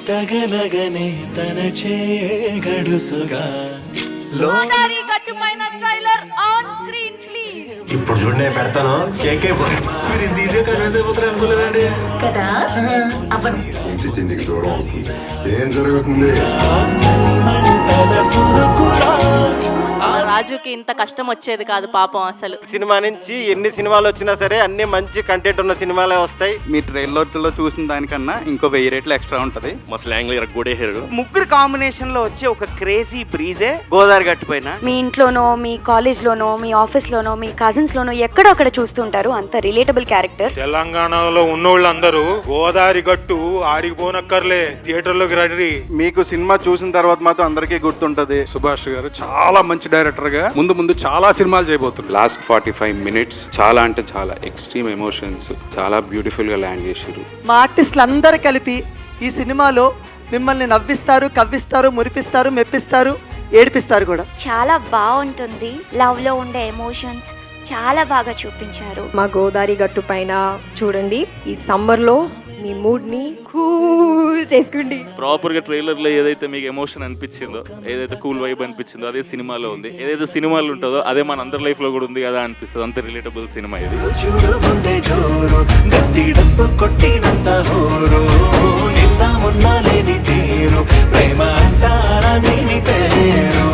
తగలగనే తన చే గడుసుగా గోదావరి గట్టుపైన ట్రైలర్ ఆన్ స్క్రీన్ ప్లీజ్. ఇప్పుడు చూడు నేను పెడతాను షేక్ అయిపోయి మీరు ఇంత ఈజీగా కన్విన్స్ అయిపోతారు అనుకోలేదండి కదా అవ్వను. ఇంటి తిండికి దూరం అవుతుంది. ఏం జరుగుతుంది? మంటల సురుకురా రాజుకి ఇంత కష్టం వచ్చేది కాదు పాపం అసలు. సినిమా నుంచి ఎన్ని సినిమాలు వచ్చినా సరే అన్ని మంచి కంటెంట్ ఉన్న సినిమాలే వస్తాయి. మీ ట్రైలర్లో చూసిన దానికన్నా ఇంకో 1000 రెట్లు ఎక్స్ట్రా ఉంటది. మా స్లాంగ్ లో గోడేహారు. ముగ్గురు కాంబినేషన్ లో వచ్చే ఒక క్రేజీ బ్రీజే గోదావరి గట్టు పైన. మీ ఇంట్లోనో మీ కాలేజ్ లోనో మీ ఆఫీస్ లోనో మీ కజిన్స్ లోనో ఎక్కడో అక్కడ చూస్తుంటారు. అంత రిలేటబుల్ క్యారెక్టర్. తెలంగాణలో ఉన్నోళ్ళందరూ గోదావరి గట్టు ఆడిపోనక్కర్లే, థియేటర్లోకి రండి. మీకు సినిమా చూసిన తర్వాత మాత్రం అందరికీ గుర్తుంటది. సుభాష్ గారు చాలా మంచి డైరెక్టర్ గా ముందు చాలా సినిమాలు చేయబోతున్నారు. లాస్ట్ 45 minutes చాలా అంటే చాలా ఎక్స్ట్రీమ్ ఎమోషన్స్ చాలా బ్యూటిఫుల్ గా ల్యాండ్ చేశారు. మా ఆర్టిస్టులు అందరూ కలిపి ఈ సినిమాలో మిమ్మల్ని నవ్విస్తారు, కవ్విస్తారు, మురిపిస్తారు, మెప్పిస్తారు, ఏడిపిస్తారు కూడా. చాలా బాగుంటుంది. లవ్ లో ఉండే ఎమోషన్స్ చాలా బాగా చూపించారు. మా గోదావరి గట్టు పైన చూడండి. ఈ సమ్మర్ లో మీ మూడ్ ని కూల్ చేసుకోండి. ప్రాపర్ గా ట్రైలర్ లో ఏదైతే మీకు ఎమోషన్ అనిపించిందో, ఏదైతే కూల్ వైబ్ అనిపించిందో అదే సినిమాలో ఉంది. ఏదైతే సినిమాలో ఉంటుందో అదే మన అందరి లైఫ్ లో కూడా ఉంది కదా అనిపిస్తుంది. అంత రిలేటబుల్ సినిమా ఇది. చూడుగుండే జోరు గట్టి డప్పు కొట్టినంత హోరు నిన్న మొన్న లేని తీరు ప్రేమ అంటారా నీని పేరు